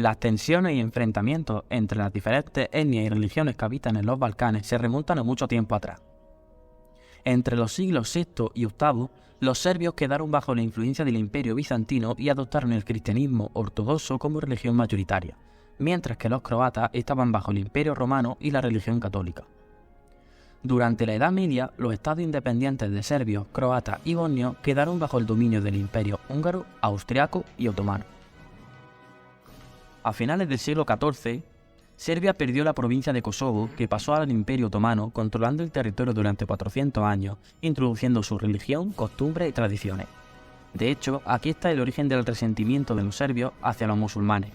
Las tensiones y enfrentamientos entre las diferentes etnias y religiones que habitan en los Balcanes se remontan a mucho tiempo atrás. Entre los siglos VI y VIII, los serbios quedaron bajo la influencia del Imperio bizantino y adoptaron el cristianismo ortodoxo como religión mayoritaria, mientras que los croatas estaban bajo el Imperio romano y la religión católica. Durante la Edad Media, los estados independientes de serbios, croatas y bosnios quedaron bajo el dominio del Imperio húngaro, austriaco y otomano. A finales del siglo XIV, Serbia perdió la provincia de Kosovo, que pasó al Imperio otomano, controlando el territorio durante 400 años, introduciendo su religión, costumbres y tradiciones. De hecho, aquí está el origen del resentimiento de los serbios hacia los musulmanes.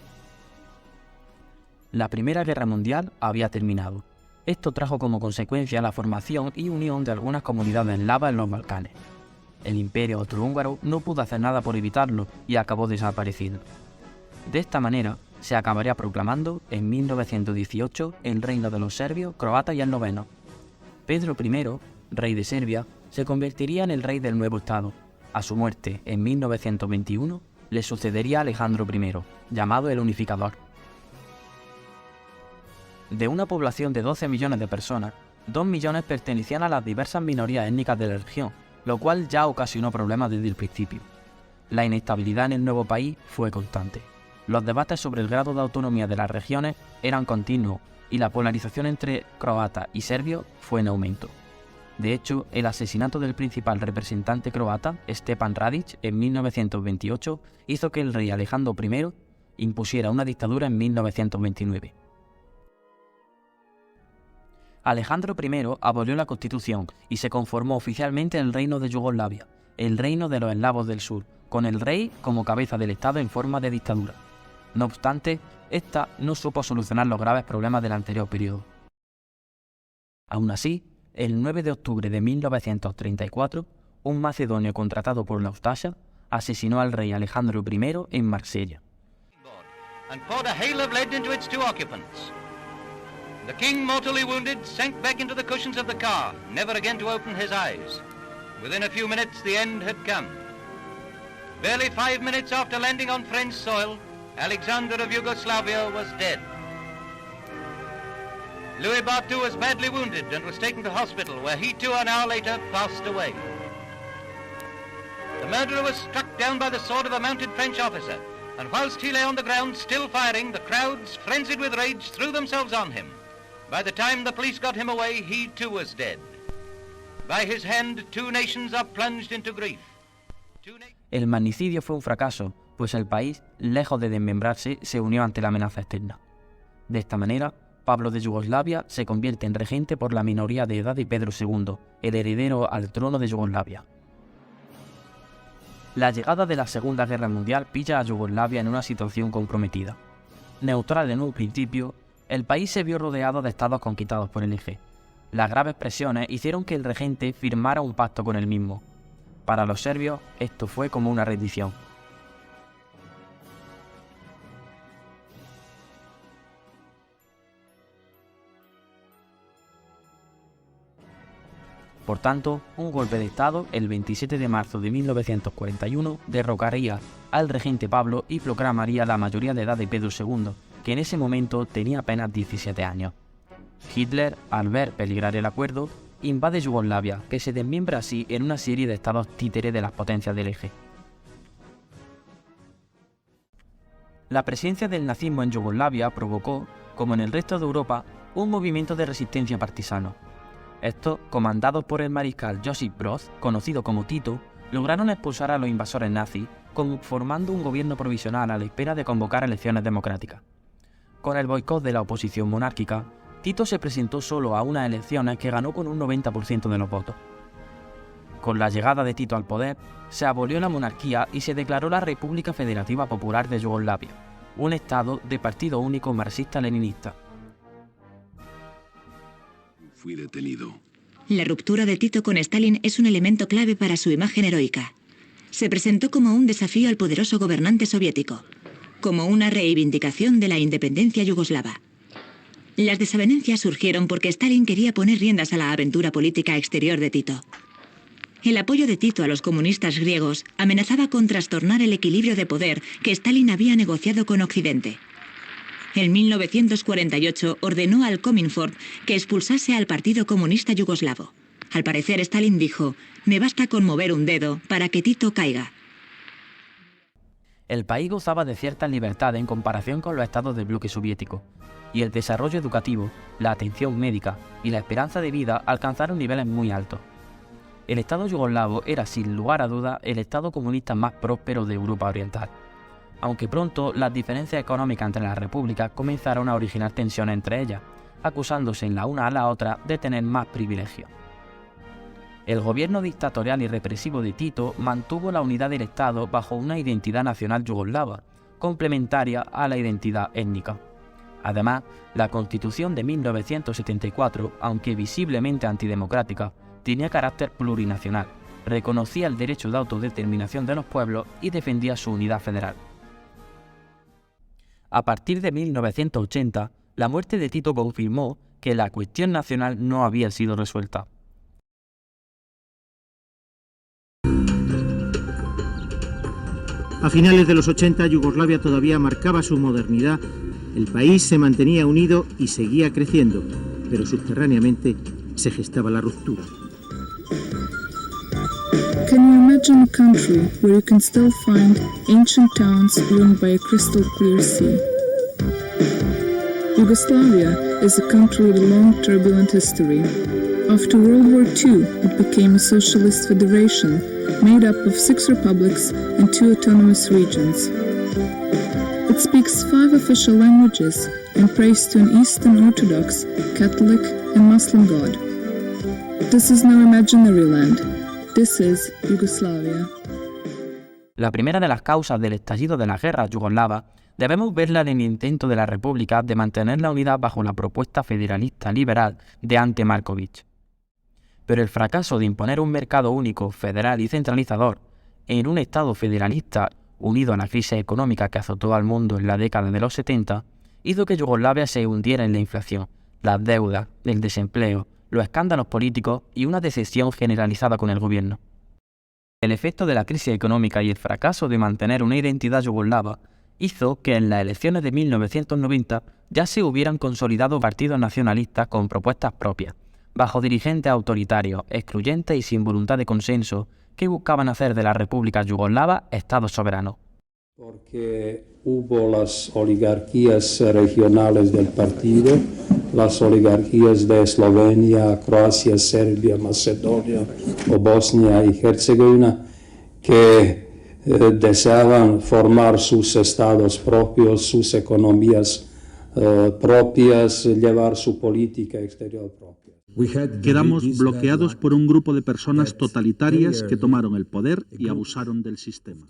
La Primera Guerra Mundial había terminado. Esto trajo como consecuencia la formación y unión de algunas comunidades eslava en los Balcanes. El Imperio austrohúngaro no pudo hacer nada por evitarlo y acabó desapareciendo. De esta manera, se acabaría proclamando en 1918 el reino de los serbios, croatas y eslovenos. Pedro I, rey de Serbia, se convertiría en el rey del nuevo estado. A su muerte, en 1921, le sucedería Alejandro I, llamado el Unificador. De una población de 12 millones de personas, 2 millones pertenecían a las diversas minorías étnicas de la región, lo cual ya ocasionó problemas desde el principio. La inestabilidad en el nuevo país fue constante. Los debates sobre el grado de autonomía de las regiones eran continuos y la polarización entre croatas y serbios fue en aumento. De hecho, el asesinato del principal representante croata, Stepan Radić, en 1928, hizo que el rey Alejandro I impusiera una dictadura en 1929. Alejandro I abolió la Constitución y se conformó oficialmente el Reino de Yugoslavia, el Reino de los Eslavos del Sur, con el rey como cabeza del Estado en forma de dictadura. No obstante, esta no supo solucionar los graves problemas del anterior periodo. Aún así, el 9 de octubre de 1934, un macedonio contratado por la Ustasha asesinó al rey Alejandro I en Marsella. The king, mortally wounded, sank back into the cushions of the car, never again to open his eyes. Within a few minutes, the end had come. Barely 5 minutes after landing on French soil, Alexander of Yugoslavia was dead. Louis Bartu was badly wounded and was taken to hospital, where he too an hour later passed away. The murderer was struck down by the sword of a mounted French officer, and whilst he lay on the ground still firing, the crowds, frenzied with rage, threw themselves on him. By the time the police got him away, he too was dead. By his hand, 2 nations are plunged into grief. El magnicidio fue un fracaso, pues el país, lejos de desmembrarse, se unió ante la amenaza externa. De esta manera, Pablo de Yugoslavia se convierte en regente por la minoría de edad de Pedro II, el heredero al trono de Yugoslavia. La llegada de la Segunda Guerra Mundial pilla a Yugoslavia en una situación comprometida. Neutral en un principio, el país se vio rodeado de estados conquistados por el Eje. Las graves presiones hicieron que el regente firmara un pacto con el mismo. Para los serbios, esto fue como una rendición. Por tanto, un golpe de Estado, el 27 de marzo de 1941, derrocaría al regente Pablo y proclamaría la mayoría de edad de Pedro II, que en ese momento tenía apenas 17 años. Hitler, al ver peligrar el acuerdo, invade Yugoslavia, que se desmiembra así en una serie de estados títeres de las potencias del Eje. La presencia del nazismo en Yugoslavia provocó, como en el resto de Europa, un movimiento de resistencia partisano. Estos, comandados por el mariscal Josip Broz, conocido como Tito, lograron expulsar a los invasores nazis, formando un gobierno provisional a la espera de convocar elecciones democráticas. Con el boicot de la oposición monárquica, Tito se presentó solo a unas elecciones que ganó con un 90% de los votos. Con la llegada de Tito al poder, se abolió la monarquía y se declaró la República Federativa Popular de Yugoslavia, un estado de partido único marxista-leninista. Fui detenido. La ruptura de Tito con Stalin es un elemento clave para su imagen heroica. Se presentó como un desafío al poderoso gobernante soviético, como una reivindicación de la independencia yugoslava. Las desavenencias surgieron porque Stalin quería poner riendas a la aventura política exterior de Tito. El apoyo de Tito a los comunistas griegos amenazaba con trastornar el equilibrio de poder que Stalin había negociado con Occidente. En 1948 ordenó al Komintern que expulsase al Partido Comunista Yugoslavo. Al parecer, Stalin dijo: «Me basta con mover un dedo para que Tito caiga». El país gozaba de cierta libertad en comparación con los estados del bloque soviético, y el desarrollo educativo, la atención médica y la esperanza de vida alcanzaron niveles muy altos. El Estado yugoslavo era, sin lugar a dudas, el Estado comunista más próspero de Europa Oriental, aunque pronto las diferencias económicas entre las repúblicas comenzaron a originar tensiones entre ellas, acusándose la una a la otra de tener más privilegios. El gobierno dictatorial y represivo de Tito mantuvo la unidad del Estado bajo una identidad nacional yugoslava, complementaria a la identidad étnica. Además, la Constitución de 1974, aunque visiblemente antidemocrática, tenía carácter plurinacional, reconocía el derecho de autodeterminación de los pueblos y defendía su unidad federal. A partir de 1980, la muerte de Tito confirmó que la cuestión nacional no había sido resuelta. A finales de los 80, Yugoslavia todavía marcaba su modernidad. El país se mantenía unido y seguía creciendo, pero subterráneamente se gestaba la ruptura. Can you imagine a country where you can still find ancient towns ruined by a crystal clear sea? Yugoslavia is a country with a long turbulent history. After World War II, it became a socialist federation made up of 6 republics and 2 autonomous regions. It speaks 5 official languages and prays to an Eastern Orthodox, Catholic, and Muslim God. This is no imaginary land. This is Yugoslavia. La primera de las causas del estallido de la guerra yugoslava debemos verla en el intento de la República de mantener la unidad bajo la propuesta federalista liberal de Ante Marković. Pero el fracaso de imponer un mercado único, federal y centralizador en un Estado federalista unido a la crisis económica que azotó al mundo en la década de los 70, hizo que Yugoslavia se hundiera en la inflación, las deudas, el desempleo, los escándalos políticos y una decepción generalizada con el gobierno. El efecto de la crisis económica y el fracaso de mantener una identidad yugoslava hizo que en las elecciones de 1990 ya se hubieran consolidado partidos nacionalistas con propuestas propias, bajo dirigentes autoritarios, excluyentes y sin voluntad de consenso, que buscaban hacer de la República Yugoslava Estado soberano. Porque hubo las oligarquías regionales del partido, las oligarquías de Eslovenia, Croacia, Serbia, Macedonia o Bosnia y Herzegovina, que deseaban formar sus estados propios, sus economías propias, llevar su política exterior propia. Quedamos bloqueados por un grupo de personas totalitarias que tomaron el poder y abusaron del sistema.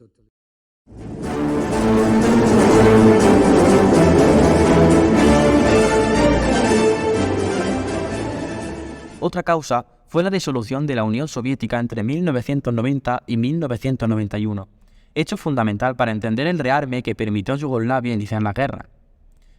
Otra causa fue la disolución de la Unión Soviética entre 1990 y 1991, hecho fundamental para entender el rearme que permitió a Yugoslavia iniciar la guerra.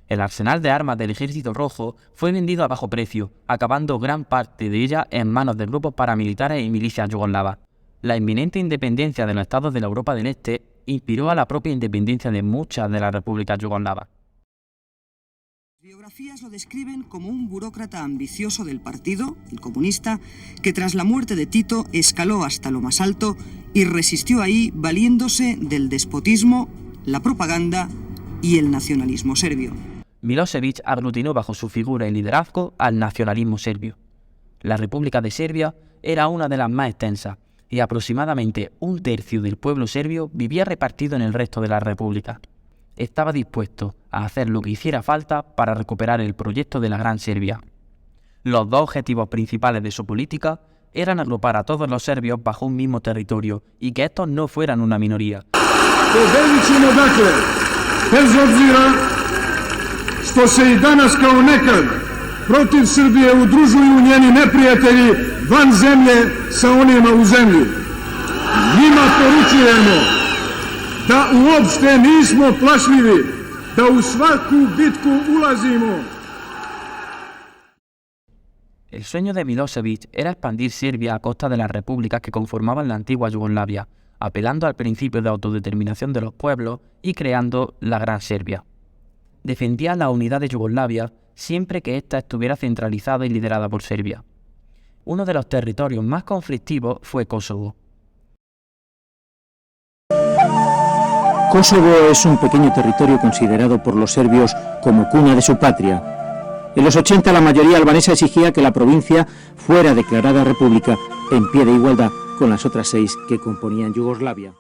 El arsenal de armas del Ejército Rojo fue vendido a bajo precio, acabando gran parte de ella en manos de grupos paramilitares y milicias yugoslavas. La inminente independencia de los estados de la Europa del Este inspiró a la propia independencia de muchas de las repúblicas yugoslavas. Biografías lo describen como un burócrata ambicioso del partido, el comunista, que tras la muerte de Tito escaló hasta lo más alto y resistió ahí valiéndose del despotismo, la propaganda y el nacionalismo serbio. Milošević aglutinó bajo su figura y liderazgo al nacionalismo serbio. La República de Serbia era una de las más extensas y aproximadamente un tercio del pueblo serbio vivía repartido en el resto de la república. Estaba dispuesto a hacer lo que hiciera falta para recuperar el proyecto de la Gran Serbia. Los dos objetivos principales de su política eran agrupar a todos los serbios bajo un mismo territorio y que estos no fueran una minoría. Bez obzira što se I danas kao nekad protiv Srbije udružuju njeni neprijatelji van zemlje sa onima u zemlji. Njima poručujemo da uopšte nismo plašljivi, da u svaku bitku ulazimo. El sueño de Milošević era expandir Serbia a costa de las repúblicas que conformaban la antigua Yugoslavia, apelando al principio de autodeterminación de los pueblos y creando la Gran Serbia. defendía la unidad de Yugoslavia siempre que ésta estuviera centralizada y liderada por Serbia. Uno de los territorios más conflictivos fue Kosovo. Kosovo es un pequeño territorio considerado por los serbios como cuna de su patria. En los 80 la mayoría albanesa exigía que la provincia fuera declarada república en pie de igualdad con las otras 6 que componían Yugoslavia.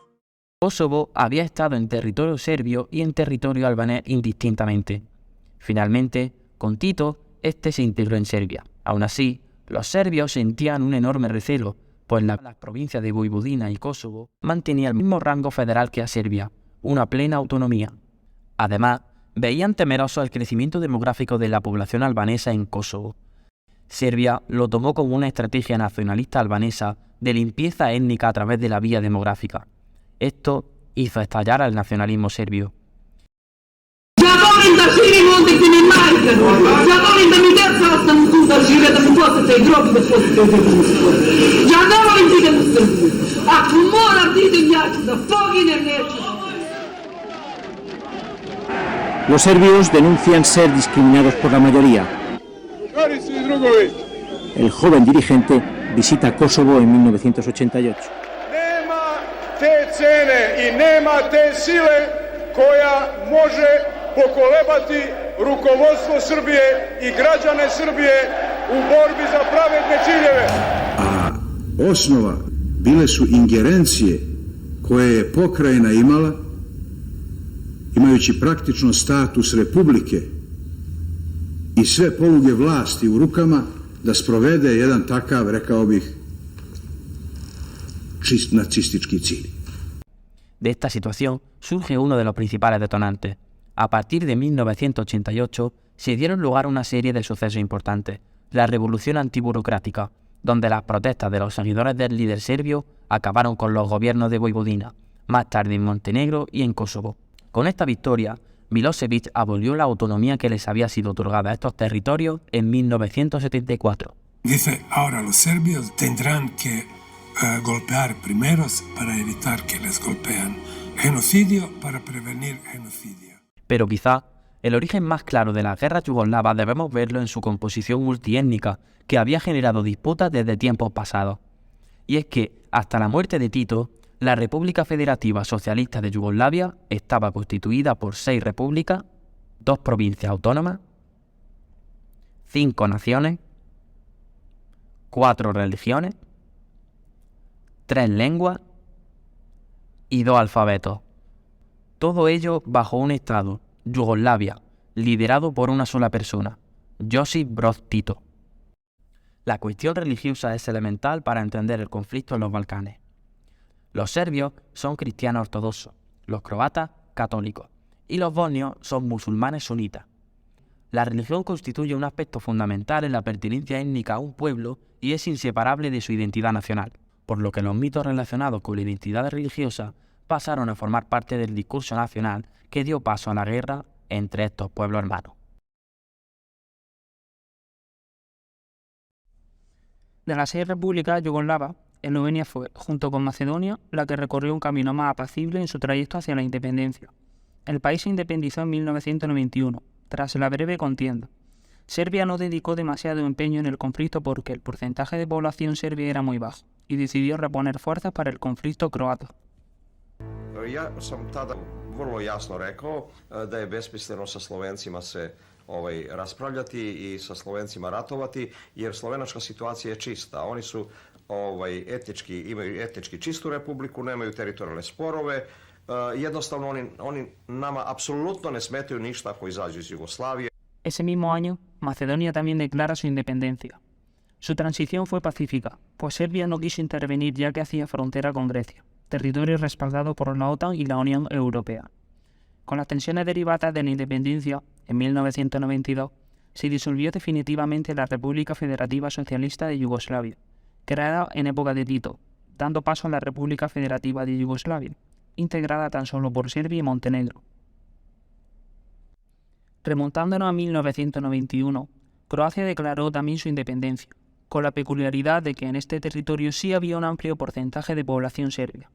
Kosovo había estado en territorio serbio y en territorio albanés indistintamente. Finalmente, con Tito, este se integró en Serbia. Aún así, los serbios sentían un enorme recelo, pues las provincias de Vojvodina y Kosovo mantenían el mismo rango federal que a Serbia, una plena autonomía. Además, veían temeroso el crecimiento demográfico de la población albanesa en Kosovo. Serbia lo tomó como una estrategia nacionalista albanesa de limpieza étnica a través de la vía demográfica. Esto hizo estallar al nacionalismo serbio. Los serbios denuncian ser discriminados por la mayoría. El joven dirigente visita Kosovo en 1988. Nema te cene i nema te sile koja može pokolebati rukovodstvo Srbije i građane Srbije u borbi za pravedne ciljeve. A osnova bile su ingerencije koje je pokrajina imala, imajući praktično status republike i sve poluge vlasti u rukama, da sprovede jedan takav, rekao bih, čist nacistički cilj. De esta situación surge uno de los principales detonantes. A partir de 1988 se dieron lugar una serie de sucesos importantes. La revolución antiburocrática, donde las protestas de los seguidores del líder serbio acabaron con los gobiernos de Vojvodina, más tarde en Montenegro y en Kosovo. Con esta victoria, Milosevic abolió la autonomía que les había sido otorgada a estos territorios en 1974. Dice, ahora los serbios tendrán que golpear primeros para evitar que les golpean. Genocidio para prevenir genocidio. Pero quizá el origen más claro de la guerra yugoslava debemos verlo en su composición multiétnica, que había generado disputas desde tiempos pasados. Y es que, hasta la muerte de Tito, la República Federativa Socialista de Yugoslavia estaba constituida por 6 repúblicas, 2 provincias autónomas, 5 naciones, 4 religiones, 3 lenguas y 2 alfabetos. Todo ello bajo un Estado, Yugoslavia, liderado por una sola persona, Josip Broz Tito. La cuestión religiosa es elemental para entender el conflicto en los Balcanes. Los serbios son cristianos ortodoxos, los croatas católicos y los bosnios son musulmanes sunitas. La religión constituye un aspecto fundamental en la pertenencia étnica a un pueblo y es inseparable de su identidad nacional, por lo que los mitos relacionados con la identidad religiosa pasaron a formar parte del discurso nacional que dio paso a la guerra entre estos pueblos hermanos. De las 6 repúblicas yugoslavas, Eslovenia fue, junto con Macedonia, la que recorrió un camino más apacible en su trayecto hacia la independencia. El país se independizó en 1991, tras la breve contienda. Serbia no dedicó demasiado empeño en el conflicto porque el porcentaje de población serbia era muy bajo, y decidió reponer fuerzas para el conflicto croata. Ja sam tada vrlo jasno rekao da je besmisleno sa Slovencima se raspravljati i sa Slovencima ratovati, jer slovenačka situacija je čista. Oni su imaju etnički čistu republiku, nemaju teritorijalne sporove, jednostavno oni nama apsolutno ne smetaju ništa ako izađu iz Jugoslavije. Ese mismo año, Macedonia también declara su independencia. Su transición fue pacífica, pues Serbia no quiso intervenir ya que hacía frontera con Grecia, territorio respaldado por la OTAN y la Unión Europea. Con las tensiones derivadas de la independencia, en 1992, se disolvió definitivamente la República Federativa Socialista de Yugoslavia, creada en época de Tito, dando paso a la República Federativa de Yugoslavia, integrada tan solo por Serbia y Montenegro. Remontándonos a 1991, Croacia declaró también su independencia, con la peculiaridad de que en este territorio sí había un amplio porcentaje de población serbia.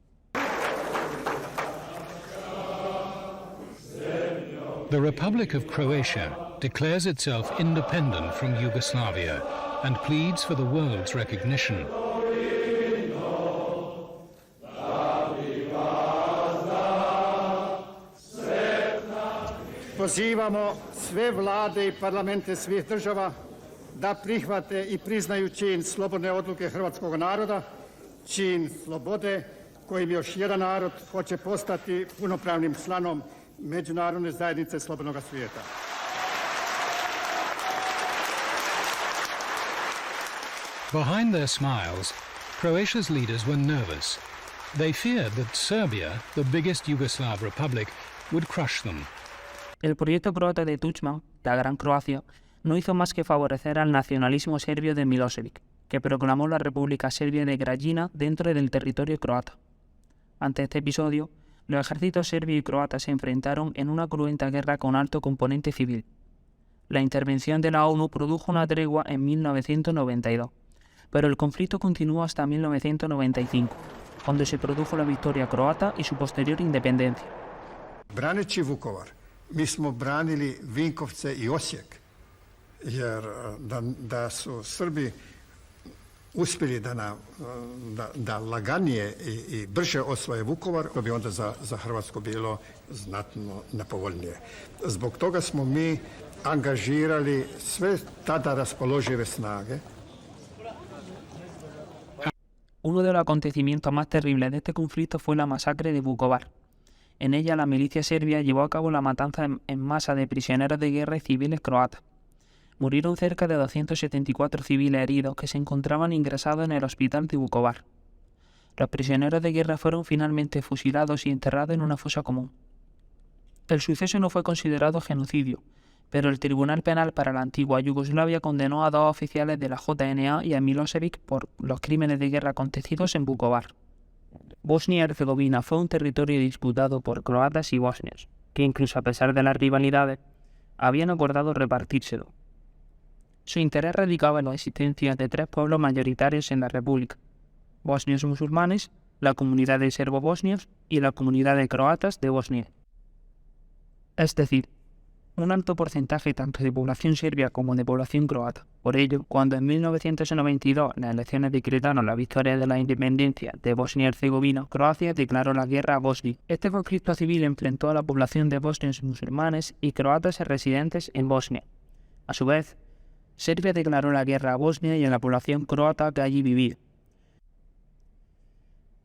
The Republic of Croatia declares itself independent from Yugoslavia and pleads for the world's recognition. Pozivamo sve vlade i parlamente svih država da prihvate i priznaju čin slobodne odluke hrvatskog naroda, čin slobode kojim još jedan narod hoće postati punopravnim članom međunarodne zajednice slobodnog svijeta. Behind their smiles, Croatia's leaders were nervous. They feared that Serbia, the biggest Yugoslav republic, would crush them. El proyecto croata de Tuđman, la Gran Croacia, no hizo más que favorecer al nacionalismo serbio de Milošević, que proclamó la República Serbia de Krajina dentro del territorio croata. Ante este episodio, los ejércitos serbio y croata se enfrentaron en una cruenta guerra con alto componente civil. La intervención de la ONU produjo una tregua en 1992, pero el conflicto continuó hasta 1995, cuando se produjo la victoria croata y su posterior independencia. Braneći Vukovar, mi smo branili Vinkovce i Osijek, jer da su Srbi uspjeli da laganije i brže osvoje Vukovar, to bi onda za Hrvatsku bilo znatno nepovoljnije. Zbog toga smo mi angažirali sve tada raspoložive snage. Uno de los acontecimientos más terribles de este conflicto fue la masacre de Vukovar. En ella, la milicia serbia llevó a cabo la matanza en masa de prisioneros de guerra y civiles croatas. Murieron cerca de 274 civiles heridos que se encontraban ingresados en el hospital de Vukovar. Los prisioneros de guerra fueron finalmente fusilados y enterrados en una fosa común. El suceso no fue considerado genocidio, pero el Tribunal Penal para la antigua Yugoslavia condenó a 2 oficiales de la JNA y a Milošević por los crímenes de guerra acontecidos en Vukovar. Bosnia y Herzegovina fue un territorio disputado por croatas y bosnios, que incluso a pesar de las rivalidades, habían acordado repartírselo. Su interés radicaba en la existencia de 3 pueblos mayoritarios en la república: bosnios musulmanes, la comunidad de serbo-bosnios y la comunidad de croatas de Bosnia. Es decir, un alto porcentaje tanto de población serbia como de población croata. Por ello, cuando en 1992 las elecciones decretaron la victoria de la independencia de Bosnia y Herzegovina, Croacia declaró la guerra a Bosnia. Este conflicto civil enfrentó a la población de bosnios musulmanes y croatas residentes en Bosnia. A su vez, Serbia declaró la guerra a Bosnia y a la población croata que allí vivía.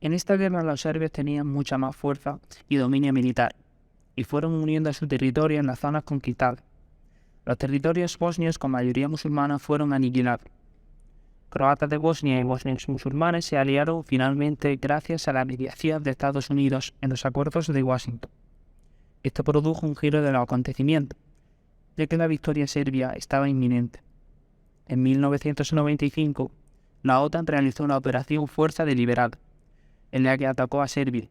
En esta guerra los serbios tenían mucha más fuerza y dominio militar, y fueron uniendo a su territorio en las zonas conquistadas. Los territorios bosnios con mayoría musulmana fueron aniquilados. Croatas de Bosnia y bosnios musulmanes se aliaron finalmente gracias a la mediación de Estados Unidos en los acuerdos de Washington. Esto produjo un giro de los acontecimientos, ya que la victoria serbia estaba inminente. En 1995, la OTAN realizó una operación Fuerza Deliberada, en la que atacó a Serbia,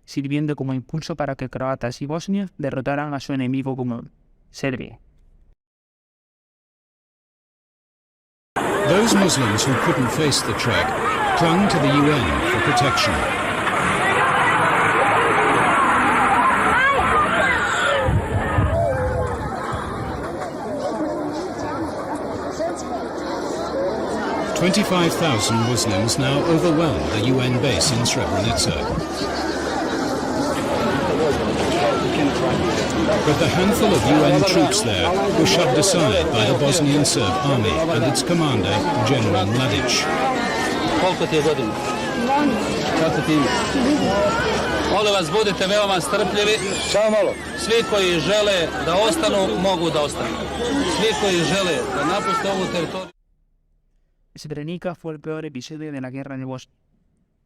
sirviendo como impulso para que croatas y bosnios derrotaran a su enemigo común, Serbia. Those Muslims who couldn't face the trek clung to the UN for protection. "25,000 Muslims now overwhelm the UN base in Srebrenica. But the handful of UN troops there were shoved aside by the Bosnian Serb army and its commander, General Mladic. Koliko ti je godina? Kako ti ime? Molim vas, budite veoma strpljivi. Samo malo. Svi koji žele da ostanu, mogu da ostanu. Svi koji žele da napuste ovu teritoriju. Srebrenica fue el peor episodio de la guerra en Bosnia.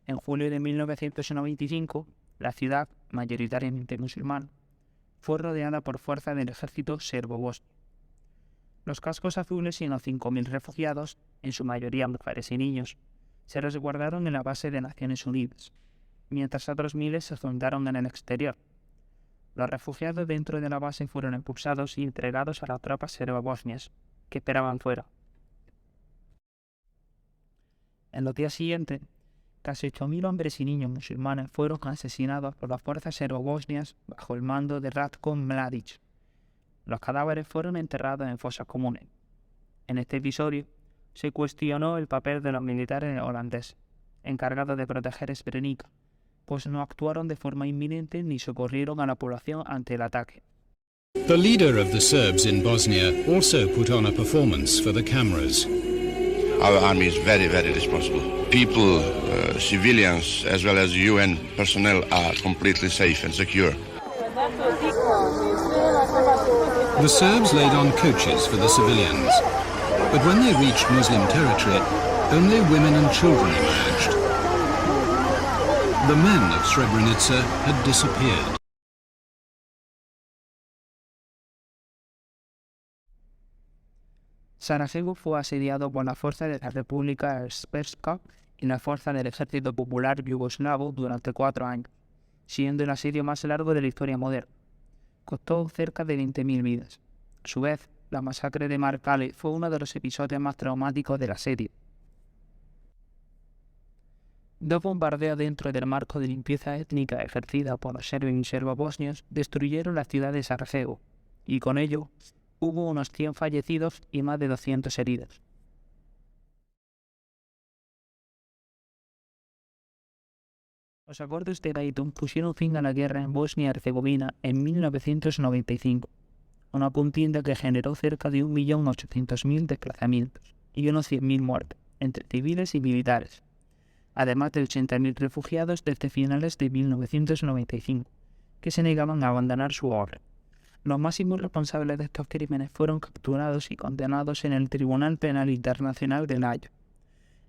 En julio de 1995, la ciudad, mayoritariamente musulmana, fue rodeada por fuerzas del ejército serbo-bosnio. Los cascos azules y los 5.000 refugiados, en su mayoría mujeres y niños, se resguardaron en la base de Naciones Unidas, mientras otros miles se soldaron en el exterior. Los refugiados dentro de la base fueron expulsados y entregados a las tropas serbo-bosnias, que esperaban fuera. En los días siguientes, casi 8.000 hombres y niños musulmanes fueron asesinados por las fuerzas serbo-bosnias bajo el mando de Ratko Mladic, Los cadáveres fueron enterrados en fosas comunes. En este episodio se cuestionó el papel de los militares holandeses, encargados de proteger Srebrenica, pues no actuaron de forma inminente ni socorrieron a la población ante el ataque. The leader of the Serbs in Bosnia also put on a performance for the cameras. Our army is very, very responsible. People, civilians, as well as UN personnel are completely safe and secure. The Serbs laid on coaches for the civilians, but when they reached Muslim territory, only women and children emerged. The men of Srebrenica had disappeared. Sarajevo fue asediado por la fuerza de la República Srpska y la fuerza del Ejército Popular Yugoslavo durante 4 años, siendo el asedio más largo de la historia moderna. Costó cerca de 20.000 vidas. A su vez, la masacre de Markale fue uno de los episodios más traumáticos del asedio. 2 bombardeos dentro del marco de limpieza étnica ejercida por los serbios y serbobosnios destruyeron la ciudad de Sarajevo, y con ello hubo unos 100 fallecidos y más de 200 heridos. Los acuerdos de Dayton pusieron fin a la guerra en Bosnia y Herzegovina en 1995, una contienda que generó cerca de 1.800.000 desplazamientos y unos 100.000 muertos, entre civiles y militares, además de 80.000 refugiados desde finales de 1995, que se negaban a abandonar su hogar. Los máximos responsables de estos crímenes fueron capturados y condenados en el Tribunal Penal Internacional de La Haya.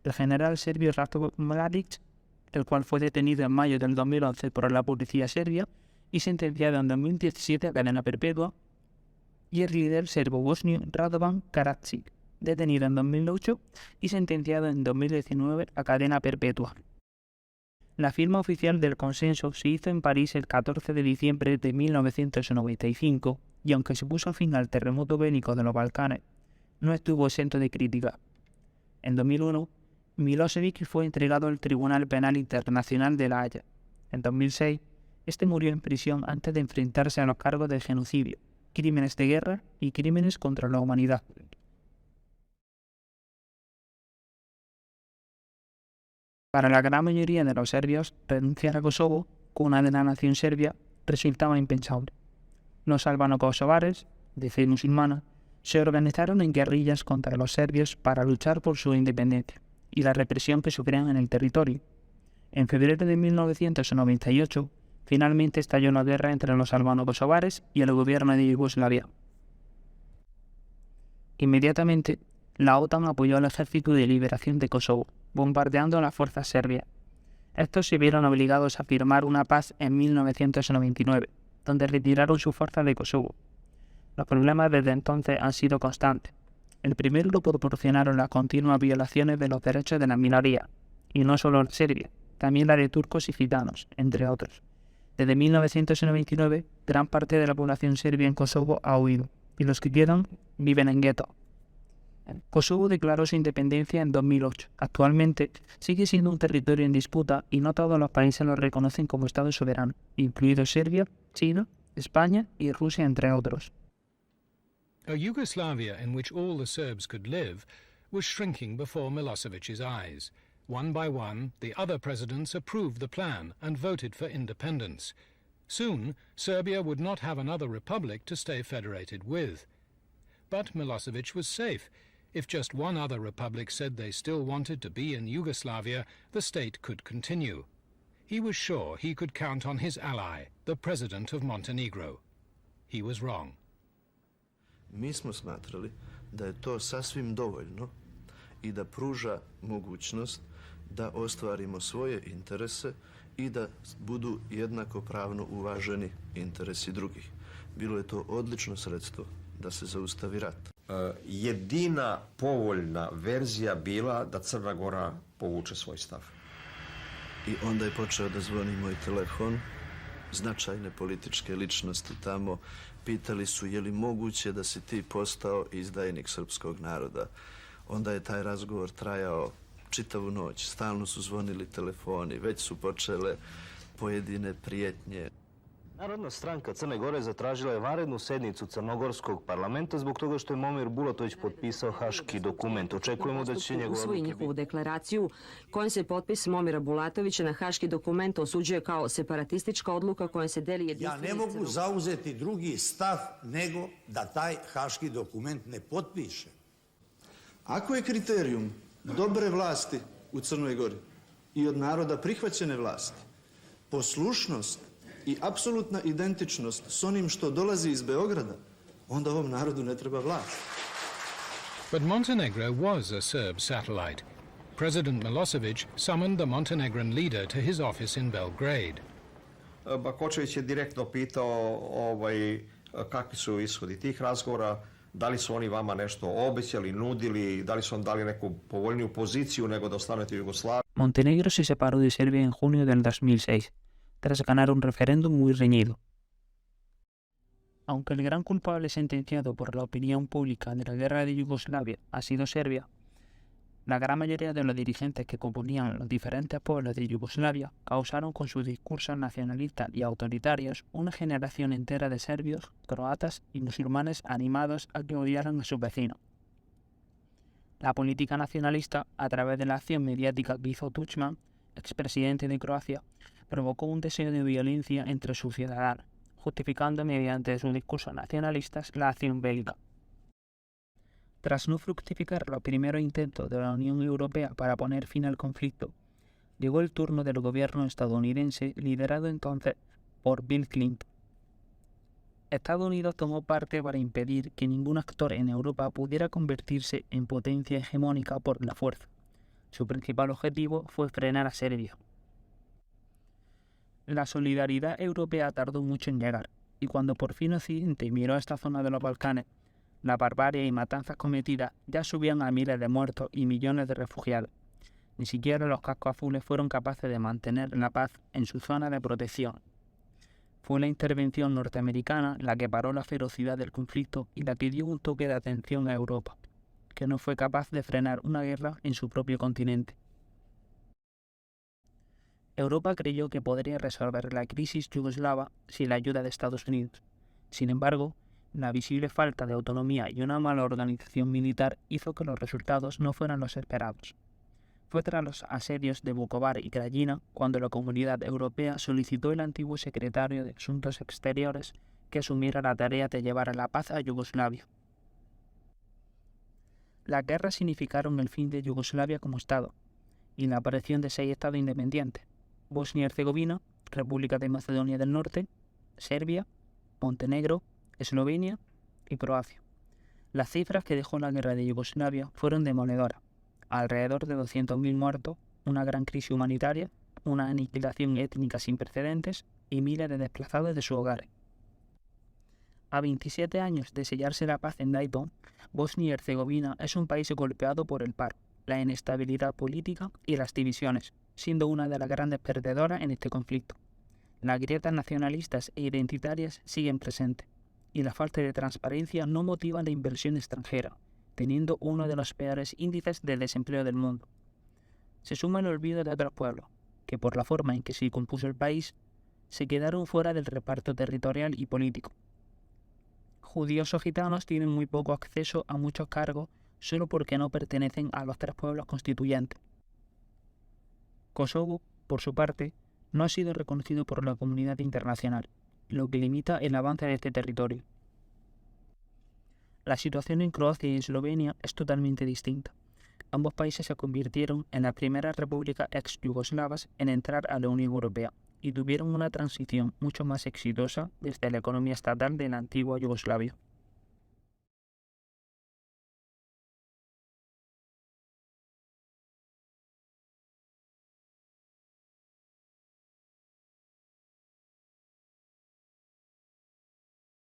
El general serbio Ratko Mladic, el cual fue detenido en mayo del 2011 por la policía serbia y sentenciado en 2017 a cadena perpetua, y el líder serbo-bosnio Radovan Karadzic, detenido en 2008 y sentenciado en 2019 a cadena perpetua. La firma oficial del consenso se hizo en París el 14 de diciembre de 1995 y aunque se puso fin al terremoto bélico de los Balcanes, no estuvo exento de crítica. En 2001, Milosevic fue entregado al Tribunal Penal Internacional de La Haya. En 2006, este murió en prisión antes de enfrentarse a los cargos de genocidio, crímenes de guerra y crímenes contra la humanidad. Para la gran mayoría de los serbios, renunciar a Kosovo, cuna de la nación serbia, resultaba impensable. Los albano-kosovares, de fe musulmana, se organizaron en guerrillas contra los serbios para luchar por su independencia y la represión que sufrían en el territorio. En febrero de 1998, finalmente estalló una guerra entre los albano-kosovares y el gobierno de Yugoslavia. Inmediatamente, la OTAN apoyó al Ejército de Liberación de Kosovo, bombardeando a las fuerzas serbias. Estos se vieron obligados a firmar una paz en 1999, donde retiraron su fuerza de Kosovo. Los problemas desde entonces han sido constantes. El primero lo proporcionaron las continuas violaciones de los derechos de las minorías, y no solo la serbia, también la de turcos y gitanos, entre otros. Desde 1999, gran parte de la población serbia en Kosovo ha huido, y los que quedan viven en guetos. Kosovo declaró su independencia en 2008. Actualmente sigue siendo un territorio en disputa y no todos los países lo reconocen como Estado soberano, incluidos Serbia, China, España y Rusia, entre otros. A Yugoslavia in which all the Serbs could live was shrinking before Milosevic's eyes. One by one, the other presidents approved the plan and voted for independence. Soon, Serbia would not have another republic to stay federated with. But Milosevic was safe. If just one other republic said they still wanted to be in Yugoslavia, the state could continue. He was sure he could count on his ally, the president of Montenegro. He was wrong. Mi smo smatrali da je to sasvim dovoljno i da pruža mogućnost da ostvarimo svoje interese i da budu jednakopravno uvaženi interesi drugih. Bilo je to odlično sredstvo da se zaustavi rat. Jedina povoljna verzija bila da Crna Gora povuče svoj stav. I onda je počeo da zvoni moj telefon. Značajne političke ličnosti tamo pitali su je li moguće da si ti postao izdajnik srpskog naroda. Onda je taj razgovor trajao čitavu noć. Stalno su zvonili telefoni, već su počele pojedine prijetnje. Narodna stranka Crne Gore zatražila je vanrednu sednicu Crnogorskog parlamenta zbog toga što je Momir Bulatović potpisao haški dokument. Očekujemo da će njegove usvoji njihovu deklaraciju kojom se potpis Momira Bulatovića na haški dokument osuđuje kao separatistička odluka kojom se deli jedinstveni. Ja ne mogu zauzeti drugi stav nego da taj haški dokument ne potpiše. Ako je kriterijum dobre vlasti u Crnoj Gori i od naroda prihvaćene vlasti poslušnost i apsolutna identičnost s onim što dolazi iz Beograda, onda ovom narodu ne treba vlast. But Montenegro was a Serb satellite. President Milosevic summoned the Montenegrin leader to his office in Belgrade. Bakočević je direktno pitao kakvi su ishodi tih razgovora, da li su oni vama nešto obećali, nudili, da li su vam dali neku povoljniju poziciju nego da ostanete u Jugoslaviji. Montenegro se separó de Serbia en junio del 2006, tras ganar un referéndum muy reñido. Aunque el gran culpable sentenciado por la opinión pública de la guerra de Yugoslavia ha sido Serbia, la gran mayoría de los dirigentes que componían los diferentes pueblos de Yugoslavia causaron con sus discursos nacionalistas y autoritarios una generación entera de serbios, croatas y musulmanes animados a que odiaran a sus vecinos. La política nacionalista, a través de la acción mediática que hizo Tuđman, expresidente de Croacia, provocó un deseo de violencia entre sus ciudadanos, justificando mediante sus discursos nacionalistas la acción bélica. Tras no fructificar los primeros intentos de la Unión Europea para poner fin al conflicto, llegó el turno del gobierno estadounidense liderado entonces por Bill Clinton. Estados Unidos tomó parte para impedir que ningún actor en Europa pudiera convertirse en potencia hegemónica por la fuerza. Su principal objetivo fue frenar a Serbia. La solidaridad europea tardó mucho en llegar, y cuando por fin Occidente miró a esta zona de los Balcanes, la barbarie y matanzas cometidas ya subían a miles de muertos y millones de refugiados. Ni siquiera los cascos azules fueron capaces de mantener la paz en su zona de protección. Fue la intervención norteamericana la que paró la ferocidad del conflicto y la que dio un toque de atención a Europa, que no fue capaz de frenar una guerra en su propio continente. Europa creyó que podría resolver la crisis yugoslava sin la ayuda de Estados Unidos. Sin embargo, la visible falta de autonomía y una mala organización militar hizo que los resultados no fueran los esperados. Fue tras los asedios de Vukovar y Krajina cuando la Comunidad Europea solicitó al antiguo secretario de Asuntos Exteriores que asumiera la tarea de llevar a la paz a Yugoslavia. Las guerras significaron el fin de Yugoslavia como Estado y la aparición de 6 estados independientes: Bosnia y Herzegovina, República de Macedonia del Norte, Serbia, Montenegro, Eslovenia y Croacia. Las cifras que dejó la guerra de Yugoslavia fueron demoledoras: alrededor de 200.000 muertos, una gran crisis humanitaria, una aniquilación étnica sin precedentes y miles de desplazados de sus hogares. A 27 años de sellarse la paz en Dayton, Bosnia y Herzegovina es un país golpeado por el paro, la inestabilidad política y las divisiones, siendo una de las grandes perdedoras en este conflicto. Las grietas nacionalistas e identitarias siguen presentes, y la falta de transparencia no motiva la inversión extranjera, teniendo uno de los peores índices de desempleo del mundo. Se suma el olvido de otros pueblos, que por la forma en que se compuso el país, se quedaron fuera del reparto territorial y político. Judíos o gitanos tienen muy poco acceso a muchos cargos solo porque no pertenecen a los 3 pueblos constituyentes. Kosovo, por su parte, no ha sido reconocido por la comunidad internacional, lo que limita el avance de este territorio. La situación en Croacia y Eslovenia es totalmente distinta. Ambos países se convirtieron en las primeras repúblicas ex-yugoslavas en entrar a la Unión Europea y tuvieron una transición mucho más exitosa desde la economía estatal de la antigua Yugoslavia.